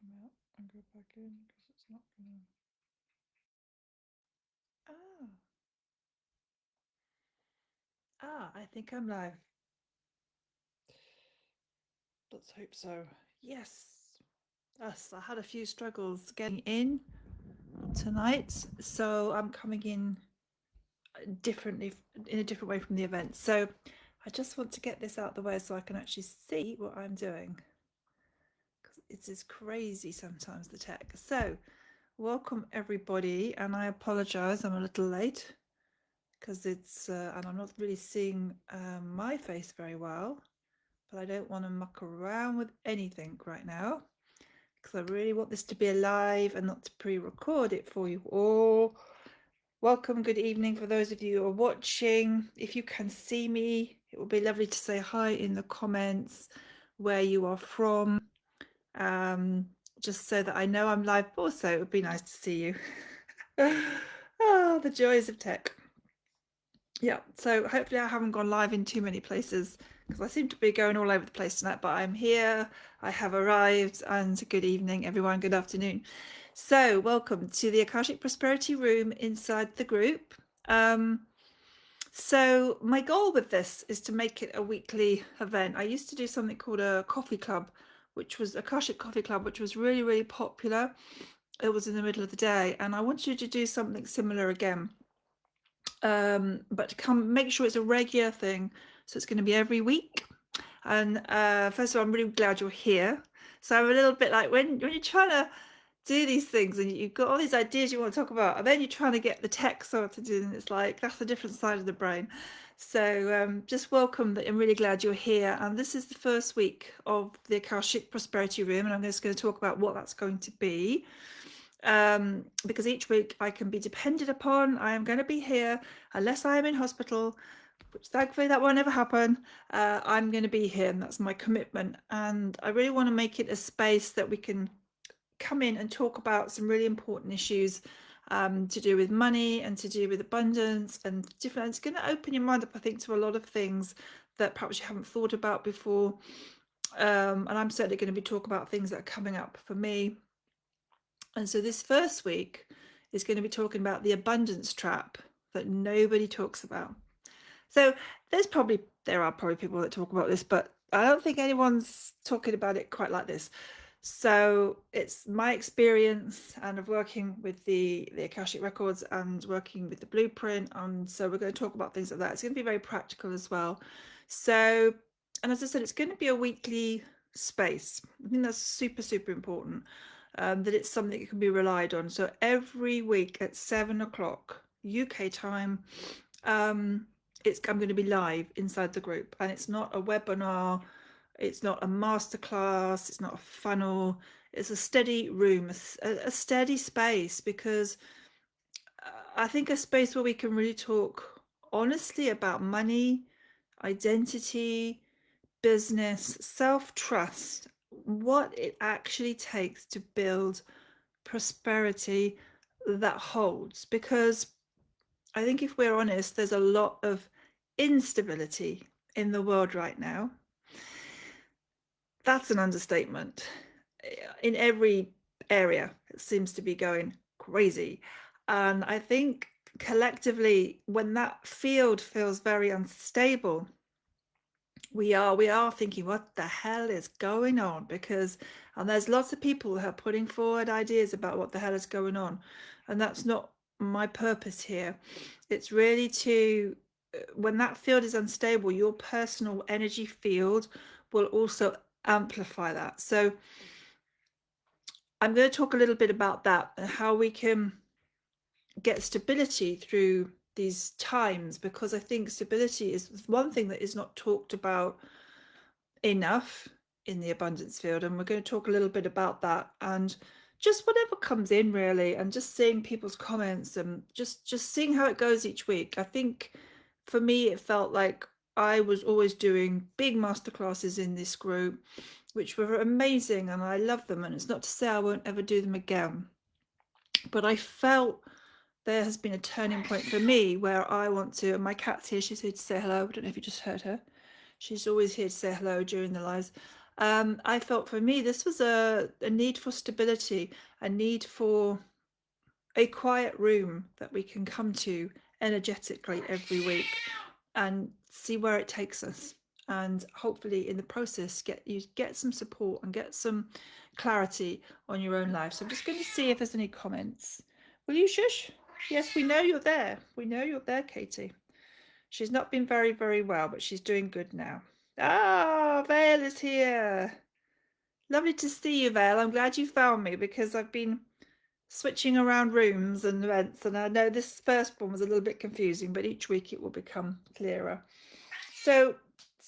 come out and go back in because it's not gonna. I think I'm live. Let's hope so. Yes. Yes, I had a few struggles getting in tonight, so I'm coming in differently, in a different way from the event. So I just want to get this out the way so I can actually see what I'm doing. Because it's just crazy sometimes, the tech. So welcome everybody, and I apologize, I'm a little late because it's, and I'm not really seeing my face very well, but I don't want to muck around with anything right now because I really want this to be alive and not to pre-record it for you all. Welcome, good evening for those of you who are watching. If you can see me, it would be lovely to say hi in the comments where you are from, just so that I know I'm live. Also, it would be nice to see you. Oh, the joys of tech. Yeah, so hopefully I haven't gone live in too many places because I seem to be going all over the place tonight, but I'm here, I have arrived, and good evening everyone, good afternoon. So welcome to the Akashic Prosperity Room inside the group. So my goal with this is to make it a weekly event. I used to do something called a coffee club, which was Akashic Coffee Club, which was really, really popular. It was in the middle of the day, and I want you to do something similar again. But come make sure it's a regular thing. So it's going to be every week. And first of all, I'm really glad you're here. So I'm a little bit like when you're trying to do these things and you've got all these ideas you want to talk about, and then you're trying to get the tech sorted in, and it's like that's a different side of the brain. So just welcome. That I'm really glad you're here. And this is the first week of the Akashic Prosperity Room, and I'm just going to talk about what that's going to be. Because each week I can be depended upon. I am going to be here unless I am in hospital, which thankfully that won't ever happen. I'm going to be here, and that's my commitment. And I really want to make it a space that we can come in and talk about some really important issues to do with money and to do with abundance and different. It's going to open your mind up, I think, to a lot of things that perhaps you haven't thought about before. And I'm certainly going to be talking about things that are coming up for me. And so this first week is going to be talking about the abundance trap that nobody talks about. So there are probably people that talk about this, but I don't think anyone's talking about it quite like this. So it's my experience and of working with the Akashic Records and working with the blueprint. And so we're going to talk about things like that. It's going to be very practical as well. So, and as I said, it's going to be a weekly space. I think that's super, super important. That it's something that can be relied on. So every week at 7 o'clock UK time, I'm going to be live inside the group, and it's not a webinar, it's not a masterclass, it's not a funnel, it's a steady room, a steady space, because I think a space where we can really talk honestly about money, identity, business, self-trust, what it actually takes to build prosperity that holds. Because I think if we're honest, there's a lot of instability in the world right now. That's an understatement. In every area, it seems to be going crazy. And I think collectively, when that field feels very unstable, we are thinking, what the hell is going on? And there's lots of people who are putting forward ideas about what the hell is going on, and that's not my purpose here. It's really to, when that field is unstable, your personal energy field will also amplify that. So I'm going to talk a little bit about that and how we can get stability through these times, because I think stability is one thing that is not talked about enough in the abundance field, and we're going to talk a little bit about that, and just whatever comes in really, and just seeing people's comments and just seeing how it goes each week. I think for me it felt like I was always doing big masterclasses in this group, which were amazing and I love them, and it's not to say I won't ever do them again, but I felt there has been a turning point for me where I want to, and my cat's here, she's here to say hello. I don't know if you just heard her. She's always here to say hello during the lives. I felt for me, this was a need for stability, a need for a quiet room that we can come to energetically every week and see where it takes us. And hopefully in the process, get some support and get some clarity on your own life. So I'm just going to see if there's any comments. Will you shush? Yes, we know you're there. We know you're there, Katie. She's not been very, very well, but she's doing good now. Ah, Vale is here. Lovely to see you, Vale. I'm glad you found me because I've been switching around rooms and events, and I know this first one was a little bit confusing, but each week it will become clearer. So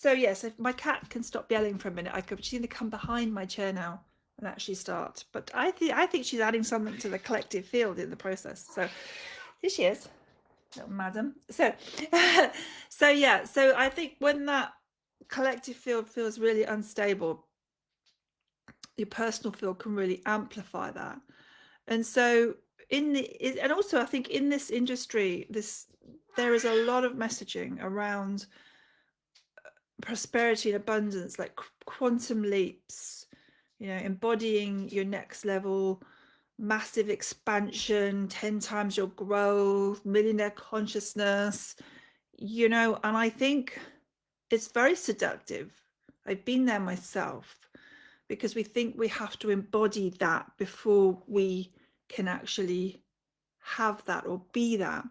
yes, if my cat can stop yelling for a minute, I could. She's going to come behind my chair now and actually start. But I think she's adding something to the collective field in the process. So here she is, little madam. So yeah. So I think when that collective field feels really unstable, your personal field can really amplify that. And so and also I think in this industry, there is a lot of messaging around prosperity and abundance, like quantum leaps, embodying your next level, massive expansion, 10 times your growth, millionaire consciousness, and I think it's very seductive. I've been there myself, because we think we have to embody that before we can actually have that or be that.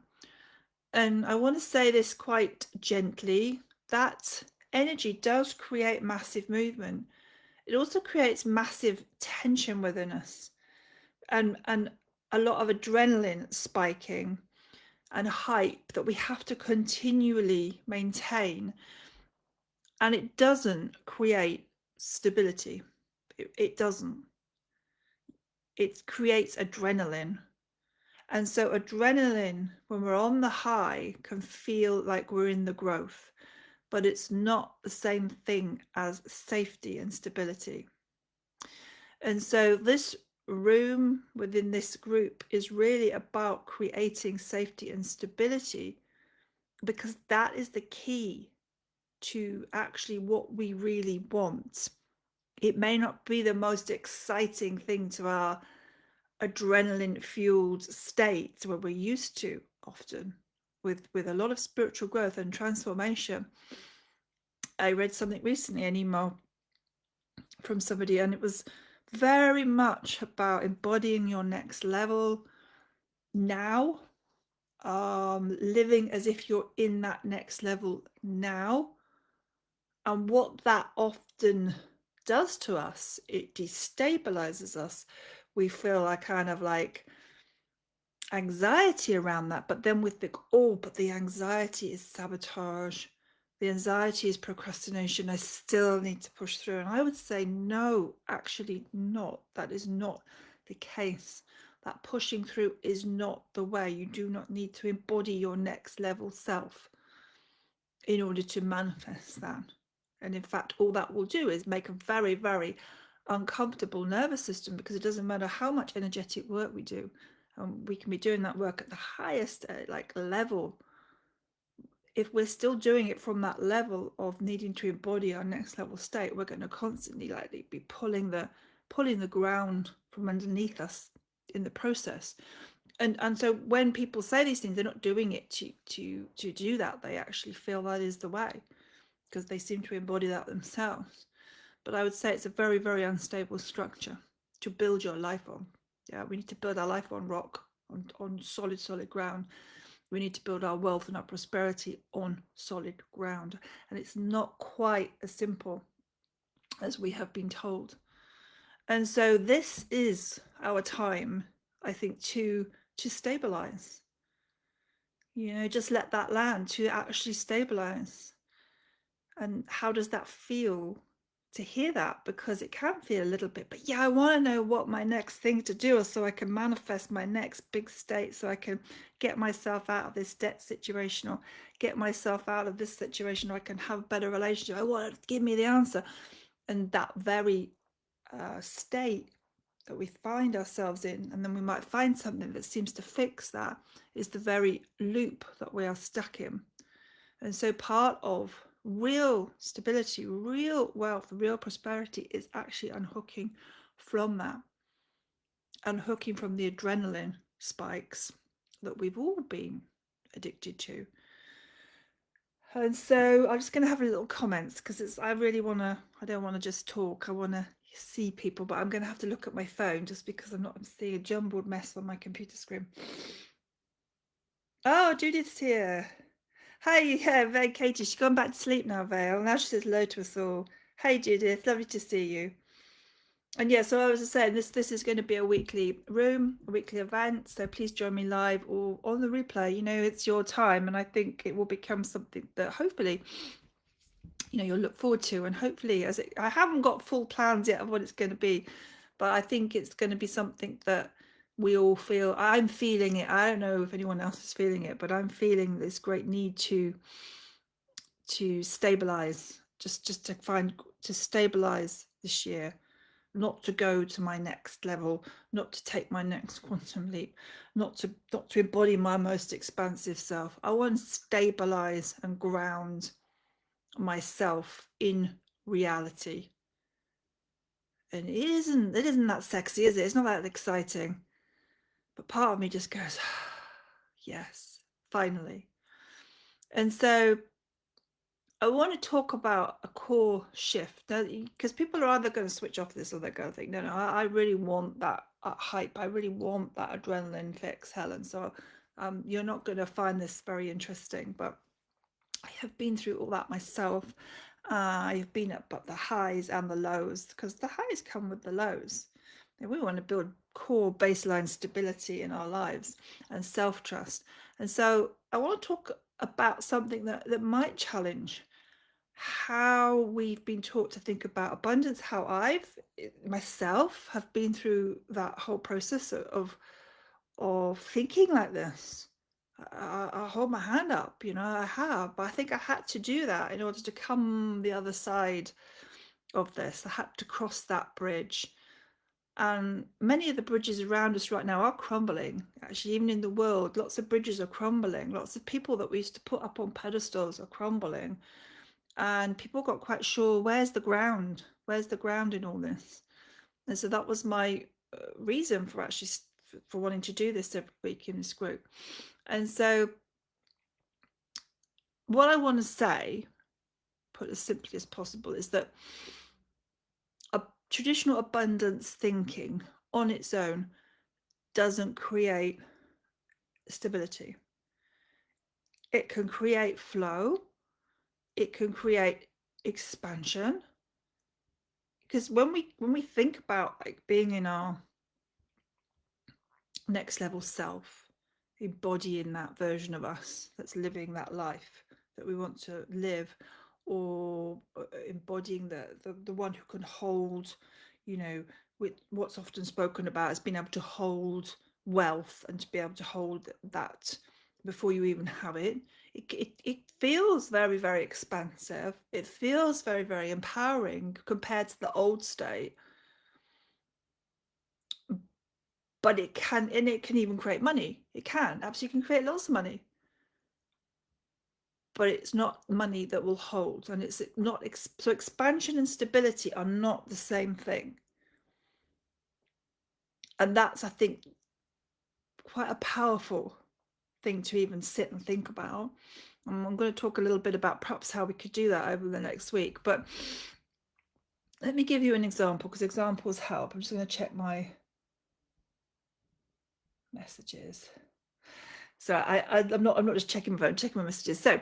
And I want to say this quite gently, that energy does create massive movement. It also creates massive tension within us, and a lot of adrenaline spiking and hype that we have to continually maintain. And it doesn't create stability. It doesn't. It creates adrenaline. And so adrenaline, when we're on the high, can feel like we're in the growth, but it's not the same thing as safety and stability. And so this room within this group is really about creating safety and stability, because that is the key to actually what we really want. It may not be the most exciting thing to our adrenaline fueled state where we're used to often with a lot of spiritual growth and transformation. I read something recently, an email from somebody, and it was very much about embodying your next level now, living as if you're in that next level now. And what that often does to us, it destabilizes us. We feel a kind of like anxiety around that, but then with but the anxiety is sabotage, the anxiety is procrastination, I still need to push through. And I would say no, actually not. That is not the case. That pushing through is not the way. You do not need to embody your next level self in order to manifest that. And in fact, all that will do is make a very, very uncomfortable nervous system, because it doesn't matter how much energetic work we do. We can be doing that work at the highest level. If we're still doing it from that level of needing to embody our next level state, we're going to constantly be pulling the ground from underneath us in the process. And so when people say these things, they're not doing it to do that. They actually feel that is the way, because they seem to embody that themselves. But I would say it's a very, very unstable structure to build your life on. Yeah, we need to build our life on rock, on solid ground. We need to build our wealth and our prosperity on solid ground. And it's not quite as simple as we have been told. And so this is our time, I think, to stabilize. Just let that land to actually stabilize. And how does that feel to hear that? Because it can feel a little bit, but yeah, I want to know what my next thing to do is, so I can manifest my next big state, so I can get myself out of this debt situation, or get myself out of this situation, or I can have a better relationship. I want to give me the answer. And that very state that we find ourselves in, and then we might find something that seems to fix that, is the very loop that we are stuck in. And so part of real stability, real wealth, real prosperity is actually unhooking from that, unhooking from the adrenaline spikes that we've all been addicted to. And so I'm just going to have a little comments because I really want to, I don't want to just talk. I want to see people, but I'm going to have to look at my phone just because I'm seeing a jumbled mess on my computer screen. Oh, Judith's here. Hi, yeah, Katie, she's gone back to sleep now, Vale. Now she says hello to us all. Hey, Judith, lovely to see you. And yeah, so I was saying this is going to be a weekly room, a weekly event. So please join me live or on the replay. You know, it's your time, and I think it will become something that hopefully, you know, you'll look forward to. And hopefully, I haven't got full plans yet of what it's going to be, but I think it's going to be something that we all feel. I'm feeling it. I don't know if anyone else is feeling it, but I'm feeling this great need to stabilize, just to stabilize this year, not to go to my next level, not to take my next quantum leap, not to embody my most expansive self. I want to stabilize and ground myself in reality. And it isn't that sexy, is it? It's not that exciting. But part of me just goes, yes, finally. And so I want to talk about a core shift because people are either going to switch off this or they're going to think, no, I really want that hype. I really want that adrenaline fix, Helen. So you're not going to find this very interesting, but I have been through all that myself. I've been at the highs and the lows because the highs come with the lows. And we want to build core baseline stability in our lives and self-trust. And so I want to talk about something that might challenge how we've been taught to think about abundance, how I've myself have been through that whole process of thinking like this. I'll hold my hand up, you know, I have, but I think I had to do that in order to come the other side of this. I had to cross that bridge. And many of the bridges around us right now are crumbling. Actually, even in the world, lots of bridges are crumbling. Lots of people that we used to put up on pedestals are crumbling. And people got quite sure, where's the ground? Where's the ground in all this? And so that was my reason for actually for wanting to do this every week in this group. And so what I want to say, put as simply as possible, is that a traditional abundance thinking on its own doesn't create stability. It can create flow. It can create expansion. Because when we think about like being in our next level self, embodying that version of us that's living that life that we want to live, or embodying the one who can hold, you know, with what's often spoken about as being able to hold wealth and to be able to hold that before you even have it. It feels very, very expansive. It feels very, very empowering compared to the old state. But it can even create money. It can absolutely create lots of money. But it's not money that will hold, and it's not so expansion and stability are not the same thing. And that's, I think, quite a powerful thing to even sit and think about. And I'm going to talk a little bit about perhaps how we could do that over the next week. But let me give you an example, because examples help. I'm just going to check my messages. So I'm not just checking my phone, I'm checking my messages. So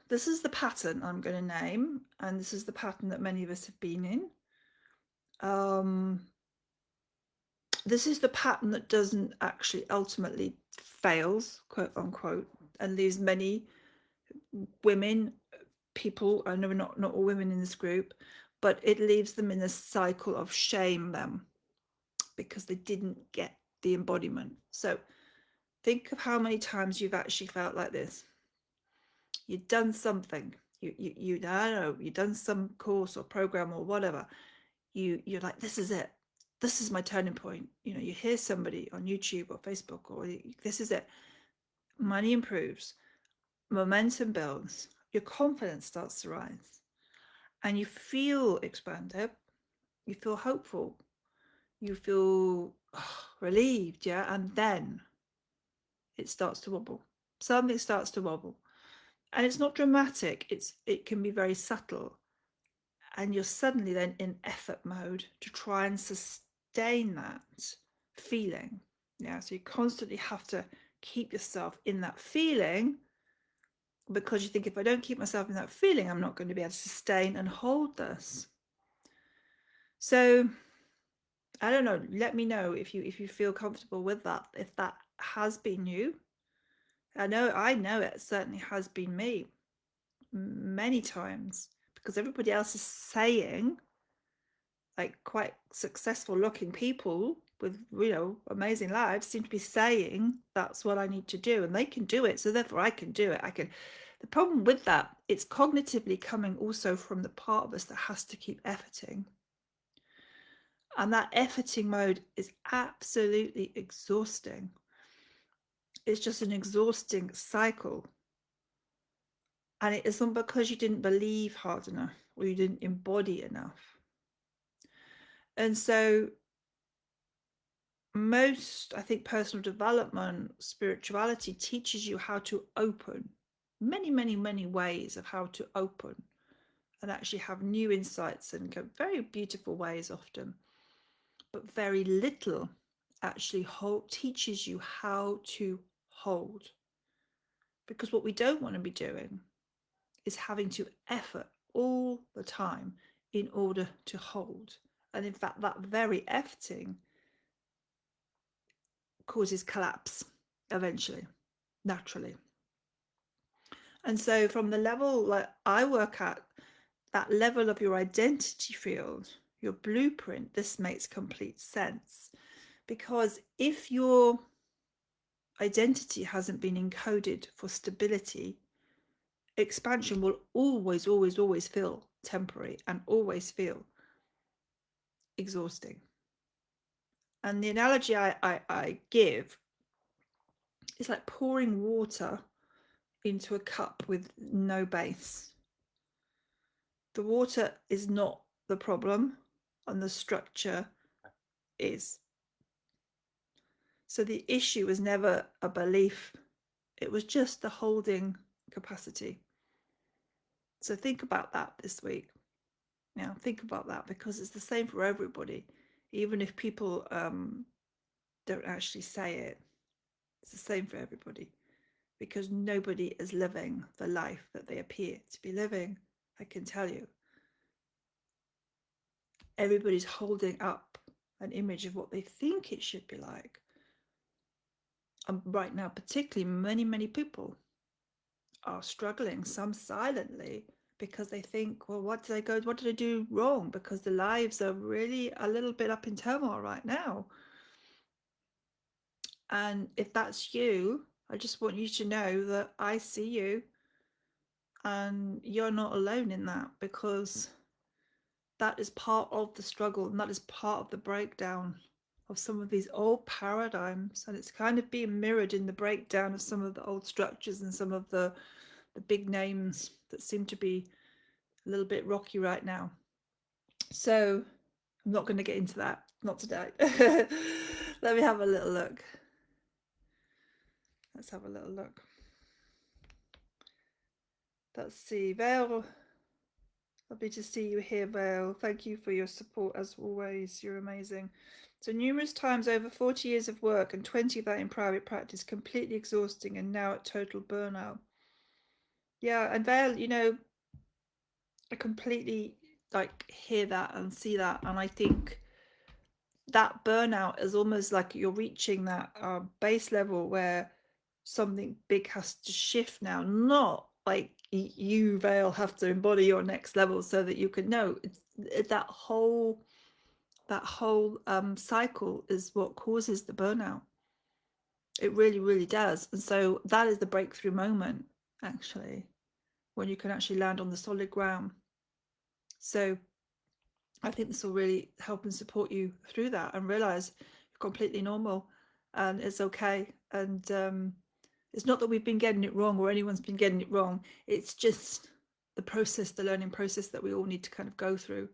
this is the pattern I'm going to name, and this is the pattern that many of us have been in. This is the pattern that doesn't actually ultimately fails, quote unquote, and leaves many women, people, I know not all women in this group, but it leaves them in a cycle of shame them because they didn't get the embodiment. So think of how many times you've actually felt like this. You've done something, you I don't know, you've done some course or program or whatever, you're like, this is it, this is my turning point. You know, you hear somebody on YouTube or Facebook, or this is it, money improves, momentum builds, your confidence starts to rise, and you feel expanded, you feel hopeful, you feel relieved, yeah, and then it starts to wobble. Something starts to wobble, and it's not dramatic. It can be very subtle, and you're suddenly then in effort mode to try and sustain that feeling. Yeah, so you constantly have to keep yourself in that feeling, because you think, if I don't keep myself in that feeling, I'm not going to be able to sustain and hold this. So I don't know, let me know if you feel comfortable with that, if that has been you. I know it certainly has been me many times, because everybody else is saying, like, quite successful looking people with, amazing lives seem to be saying that's what I need to do, and they can do it, so therefore I can do it. The problem with that, it's cognitively coming also from the part of us that has to keep efforting, and that efforting mode is absolutely exhausting. It's just an exhausting cycle, and it isn't because you didn't believe hard enough or you didn't embody enough. And so most, I think, personal development, spirituality teaches you how to open, many, many, many ways of how to open and actually have new insights, and very beautiful ways often, but very little actually teaches you how to hold. Because what we don't want to be doing is having to effort all the time in order to hold. And in fact, that very efforting causes collapse eventually, naturally. And so from the level like I work at, that level of your identity field, your blueprint, this makes complete sense. Because if your identity hasn't been encoded for stability, expansion will always, always, always feel temporary and always feel exhausting. And the analogy I give is like pouring water into a cup with no base. The water is not the problem, and the structure is. So the issue was never a belief, it was just the holding capacity. So think about that this week. Now, think about that, because it's the same for everybody, even if people don't actually say it. It's the same for everybody, because nobody is living the life that they appear to be living. I can tell you, everybody's holding up an image of what they think it should be like. And right now, particularly, many, many people are struggling, some silently, because they think, well, what did I do wrong? Because the lives are really a little bit up in turmoil right now. And if that's you, I just want you to know that I see you, and you're not alone in that, because that is part of the struggle, and that is part of the breakdown of some of these old paradigms. And it's kind of being mirrored in the breakdown of some of the old structures and some of the big names that seem to be a little bit rocky right now. So I'm not going to get into that, not today. Let me have a little look. Let's have a little look. Let's see, Vale. Lovely to see you here, Vale. Thank you for your support as always. You're amazing. So numerous times over 40 years of work and 20 of that in private practice, completely exhausting, and now at total burnout. Yeah, and Vale, I completely hear that and see that, and I think that burnout is almost like you're reaching that base level where something big has to shift now. Not like you, Vale, have to embody your next level so that you can know. That whole cycle is what causes the burnout. It really, really does. And so that is the breakthrough moment, actually, when you can actually land on the solid ground. So I think this will really help and support you through that, and realize you're completely normal and it's okay. And It's not that we've been getting it wrong or anyone's been getting it wrong. It's just the process, the learning process that we all need to kind of go through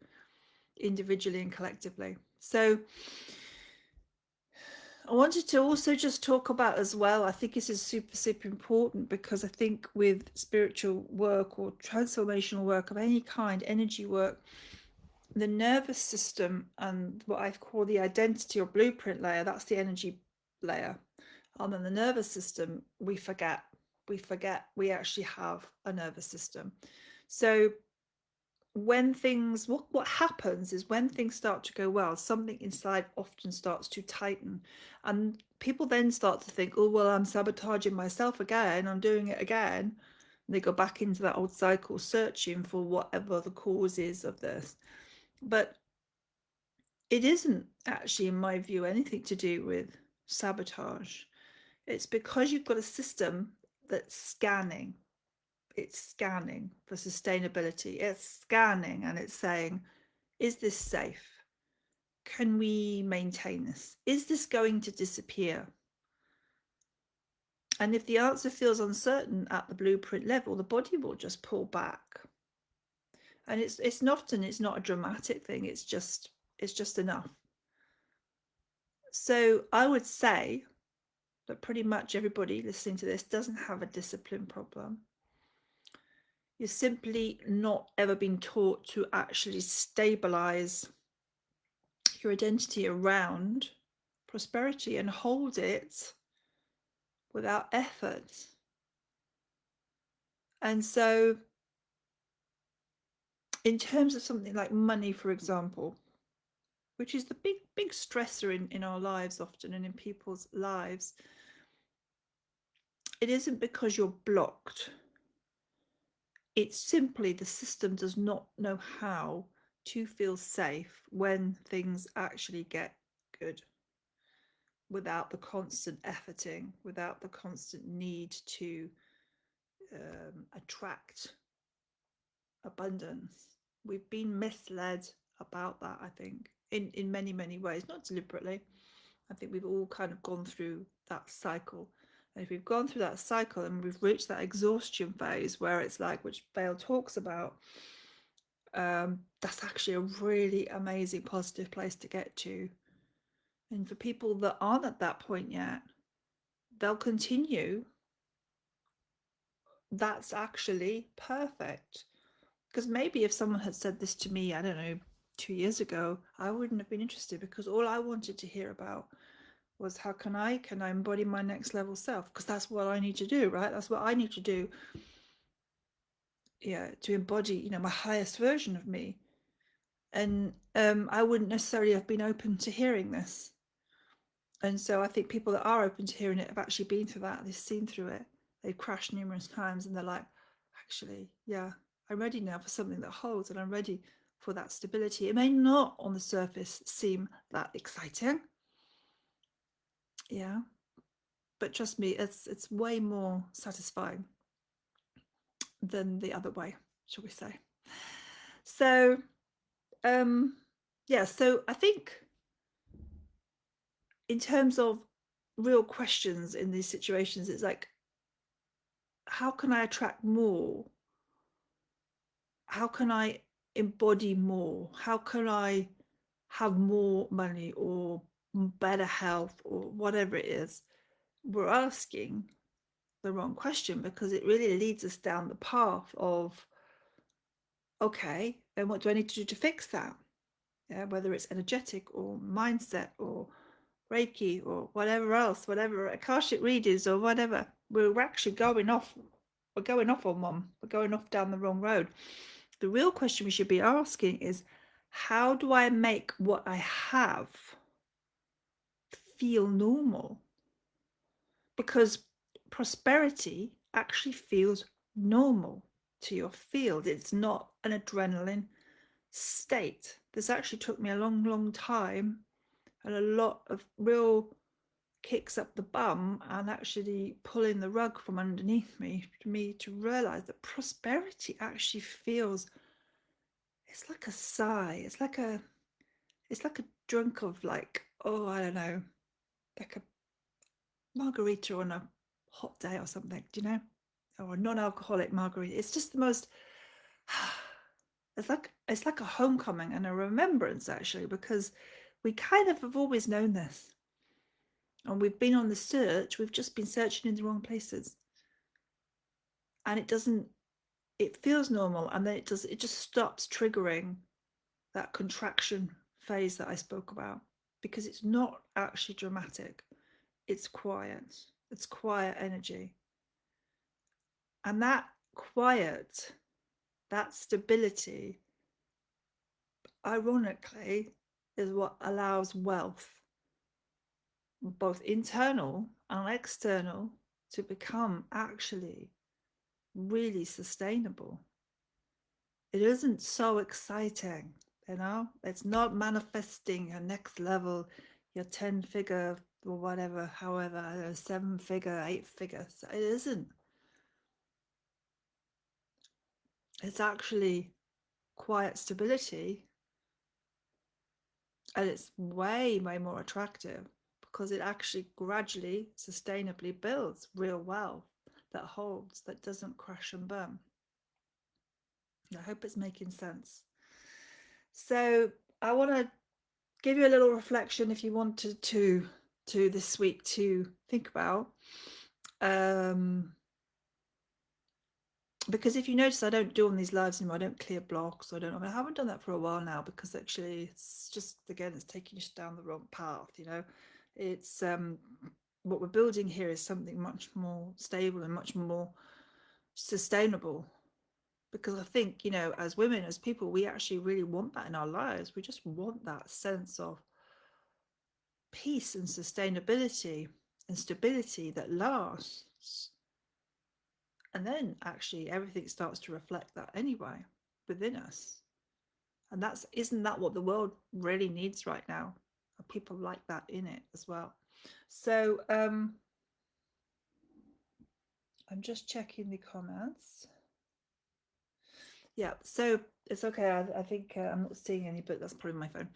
individually and collectively. So I wanted to also just talk about as well, I think this is super, super important, because I think with spiritual work or transformational work of any kind, energy work, the nervous system and what I call the identity or blueprint layer, that's the energy layer. And then the nervous system, we forget we actually have a nervous system. So when things, what happens is when things start to go well, something inside often starts to tighten, and people then start to think, oh well, I'm sabotaging myself again, I'm doing it again, and they go back into that old cycle, searching for whatever the cause is of this. But it isn't actually, in my view, anything to do with sabotage. It's because you've got a system that's scanning. It's scanning for sustainability. It's scanning and it's saying, is this safe? Can we maintain this? Is this going to disappear? And if the answer feels uncertain at the blueprint level, the body will just pull back. And it's often, it's not a dramatic thing. It's just enough. So I would say that pretty much everybody listening to this doesn't have a discipline problem. You're simply not ever been taught to actually stabilize your identity around prosperity and hold it without effort. And so, in terms of something like money, for example, which is the big stressor in our lives often and in people's lives, it isn't because you're blocked. It's simply the system does not know how to feel safe when things actually get good, without the constant efforting, without the constant need to attract abundance. We've been misled about that, I think, in many, many ways, not deliberately. I think we've all kind of gone through that cycle. And if we've gone through that cycle and we've reached that exhaustion phase where it's like, which Bale talks about, that's actually a really amazing, positive place to get to. And for people that aren't at that point yet, they'll continue. That's actually perfect. Because maybe if someone had said this to me, I don't know, 2 years ago, I wouldn't have been interested, because all I wanted to hear about was how can I embody my next level self, because that's what I need to do, right? That's what I need to do, yeah, to embody, my highest version of me. And I wouldn't necessarily have been open to hearing this. And so I think people that are open to hearing it have actually been through that. They've seen through it. They've crashed numerous times, and they're like, actually, yeah, I'm ready now for something that holds, and I'm ready for that stability. It may not on the surface seem that exciting, yeah, but trust me, it's way more satisfying than the other way, shall we say. So yeah, so I think in terms of real questions in these situations, it's like, how can I attract more? How can I embody more? How can I have more money or better health or whatever it is? We're asking the wrong question, because it really leads us down the path of, okay, then what do I need to do to fix that? Yeah, whether it's energetic or mindset or Reiki or whatever else, whatever Akashic readers or whatever, we're actually going off. We're going off on one. We're going off down the wrong road. The real question we should be asking is, how do I make what I have feel normal? Because prosperity actually feels normal to your field. It's not an adrenaline state. This actually took me a long, long time and a lot of real kicks up the bum and actually pulling the rug from underneath me for me to realize that prosperity actually feels, it's like a sigh. It's like a drunk of, like, oh, I don't know, like a margarita on a hot day or something, do you know? Or a non-alcoholic margarita. It's just the most it's like a homecoming and a remembrance, actually, because we kind of have always known this. And we've been on the search, we've just been searching in the wrong places. And it feels normal, and then it just stops triggering that contraction phase that I spoke about, because it's not actually dramatic. It's quiet. It's quiet energy. And that quiet, that stability, ironically, is what allows wealth, both internal and external, to become actually really sustainable. It isn't so exciting, it's not manifesting your next level, your 10-figure or whatever, however, 7-figure, 8-figure. So it isn't. It's actually quiet stability, and it's way more attractive because it actually gradually, sustainably builds real wealth that holds, that doesn't crash and burn. I hope it's making sense. So I want to give you a little reflection, if you wanted to this week, to think about, because if you notice, I don't do on these lives anymore. I don't clear blocks. I haven't done that for a while now, because actually it's just, again, it's taking you down the wrong path. It's what we're building here is something much more stable and much more sustainable, because I think, as women, as people, we actually really want that in our lives. We just want that sense of peace and sustainability and stability that lasts. And then actually everything starts to reflect that anyway within us. And isn't that what the world really needs right now? Are people like that in it as well? So I'm just checking the comments. Yeah, so it's okay. I think I'm not seeing any, but that's probably my phone.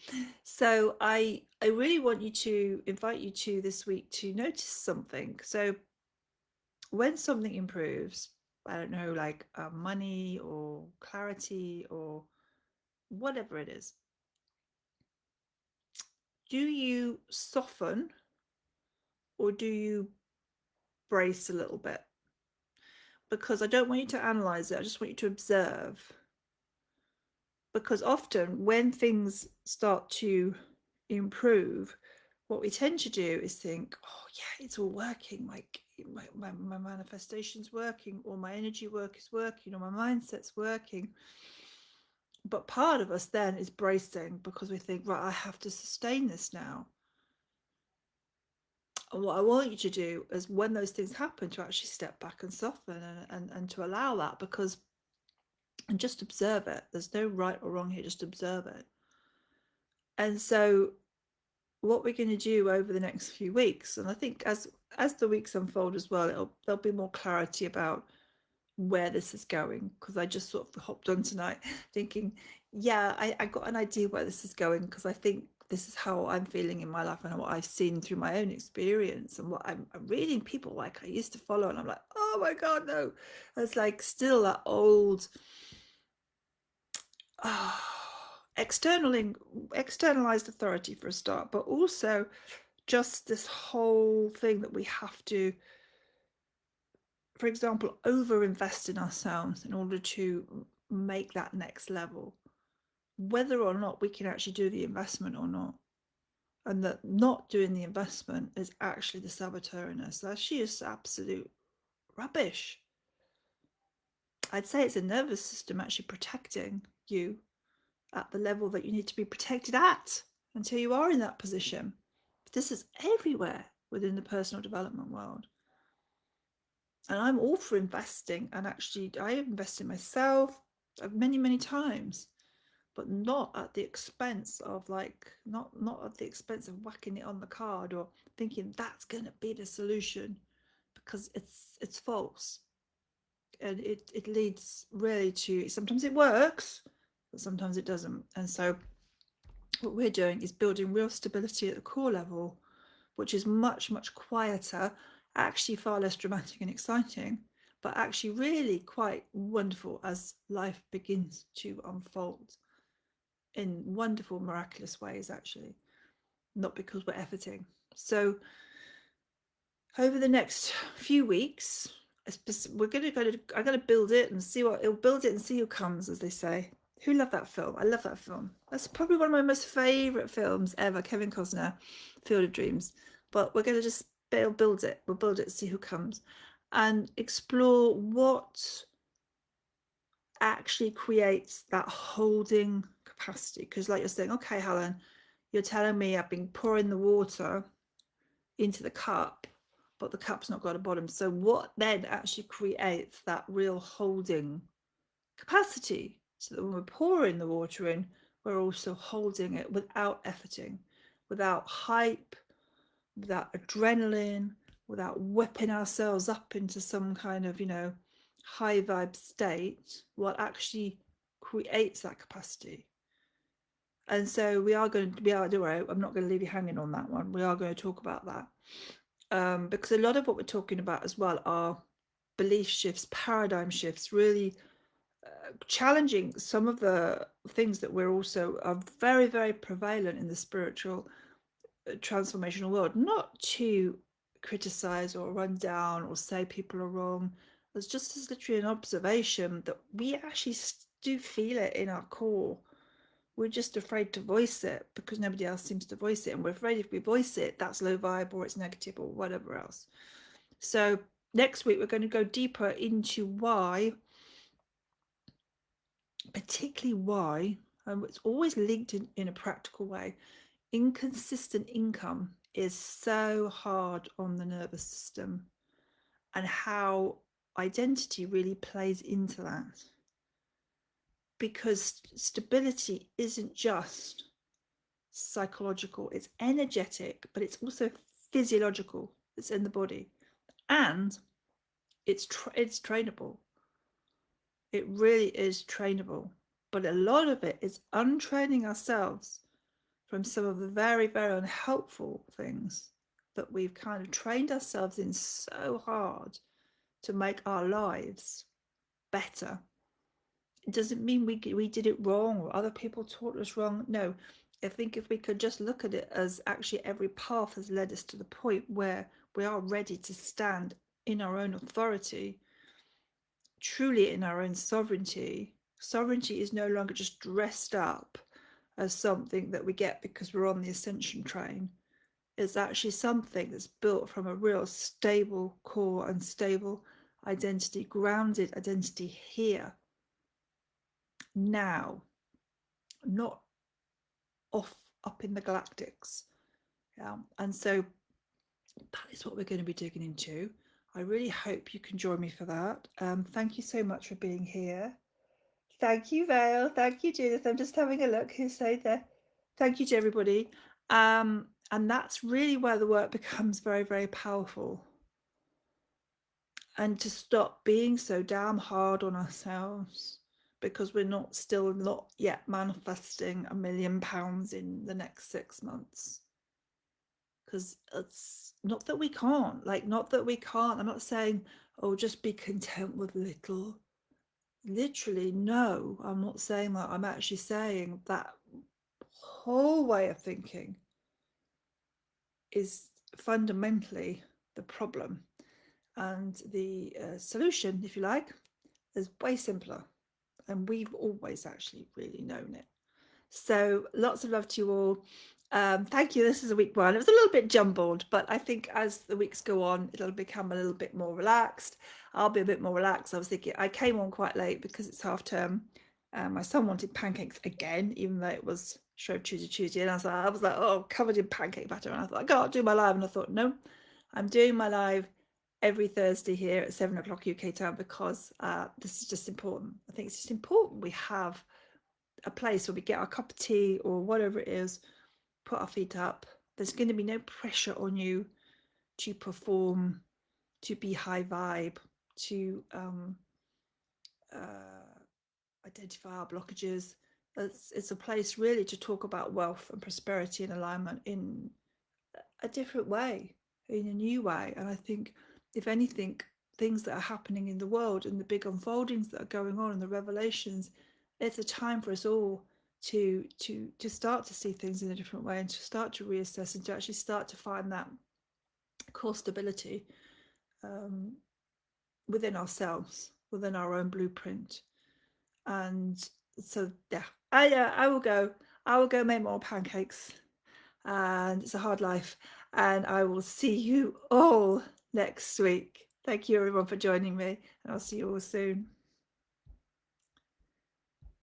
So I really want you to invite you to this week to notice something. So when something improves, I don't know, like money or clarity or whatever it is, do you soften or do you brace a little bit? Because I don't want you to analyze it. I just want you to observe. Because often when things start to improve, what we tend to do is think, oh yeah, it's all working. My manifestation's working, or my energy work is working, or my mindset's working. But part of us then is bracing, because we think, right, I have to sustain this now. And what I want you to do is, when those things happen, to actually step back and soften and to allow that, and just observe it. There's no right or wrong here, just observe it. And so what we're going to do over the next few weeks, and I think as the weeks unfold as well, there'll be more clarity about where this is going, because I just sort of hopped on tonight thinking, yeah, I got an idea where this is going, because I think this is how I'm feeling in my life and what I've seen through my own experience, and what I'm reading people like I used to follow, and I'm like, oh my God, no. It's like still that old externalized authority for a start, but also just this whole thing that we have to, for example, over-invest in ourselves in order to make that next level, whether or not we can actually do the investment or not. And that not doing the investment is actually the saboteur in us. That she is absolute rubbish. I'd say it's a nervous system actually protecting you at the level that you need to be protected at until you are in that position. But this is everywhere within the personal development world. And I'm all for investing, and actually I invest in myself many times, but not at the expense of not at the expense of whacking it on the card or thinking that's going to be the solution, because it's false. And it leads really to, sometimes it works, but sometimes it doesn't. And so what we're doing is building real stability at the core level, which is much quieter actually far less dramatic and exciting, but actually really quite wonderful as life begins to unfold in wonderful, miraculous ways, actually, not because we're efforting. So over the next few weeks, I'm going to build it and see what it'll build it and see who comes, as they say. Who loved that film? I love that film. That's probably one of my most favorite films ever. Kevin Costner, Field of Dreams. But we're going to just build it. We'll build it, see who comes, and explore what actually creates that holding capacity. Because, like you're saying, okay, Helen, you're telling me I've been pouring the water into the cup, but the cup's not got a bottom. So what then actually creates that real holding capacity, so that when we're pouring the water in, we're also holding it without efforting, without hype, without adrenaline, without whipping ourselves up into some kind of, high vibe state. What actually creates that capacity? And so we are going to be able to, I'm not going to leave you hanging on that one. We are going to talk about that. Because a lot of what we're talking about as well are belief shifts, paradigm shifts, really challenging some of the things that we're also are very, very prevalent in the spiritual transformational world. Not to criticize or run down or say people are wrong. It's just as literally an observation that we actually do feel it in our core. We're just afraid to voice it because nobody else seems to voice it. And we're afraid if we voice it, that's low vibe or it's negative or whatever else. So next week, we're going to go deeper into why, particularly why, and it's always linked in a practical way, inconsistent income is so hard on the nervous system, and how identity really plays into that. Because stability isn't just psychological, it's energetic, but it's also physiological. It's in the body, and it's trainable. It really is trainable, but a lot of it is untraining ourselves from some of the very, very unhelpful things that we've kind of trained ourselves in so hard to make our lives better. It doesn't mean we did it wrong or other people taught us wrong. No, I think if we could just look at it as actually every path has led us to the point where we are ready to stand in our own authority, truly in our own sovereignty. Sovereignty is no longer just dressed up as something that we get because we're on the ascension train. It's actually something that's built from a real stable core and stable identity, grounded identity here, now, not off up in the galactics. Yeah. And so that is what we're going to be digging into. I really hope you can join me for that. Thank you so much for being here. Thank you, Vale. Thank you, Judith. I'm just having a look who said there. Thank you to everybody. And that's really where the work becomes very, very powerful. And to stop being so damn hard on ourselves because we're not yet manifesting £1 million in the next 6 months. Because it's not that we can't, I'm not saying, oh, just be content with little. Literally, no, I'm not saying that. I'm actually saying that whole way of thinking is fundamentally the problem, and the solution, if you like, is way simpler, and we've always actually really known it. So lots of love to you all. Thank you. This is a week one. It was a little bit jumbled, but I think as the weeks go on, it'll become a little bit more relaxed. I'll be a bit more relaxed. I was thinking, I came on quite late because it's half term. My son wanted pancakes again, even though it was Shrove Tuesday, and I was like, oh, covered in pancake batter. And I thought, I can't do my live. And I thought, no, I'm doing my live every Thursday here at 7 o'clock UK time because this is just important. I think it's just important we have a place where we get our cup of tea or whatever it is, put our feet up. There's going to be no pressure on you to perform, to be high vibe, to identify our blockages. It's a place really to talk about wealth and prosperity and alignment in a different way. in a new way. And I think, if anything, things that are happening in the world and the big unfoldings that are going on and the revelations, it's a time for us all to start to see things in a different way and to start to reassess and to actually start to find that core stability um, within ourselves, within our own blueprint. And so, yeah, I will go. I will go make more pancakes, and it's a hard life. And I will see you all next week. Thank you, everyone, for joining me, and I'll see you all soon.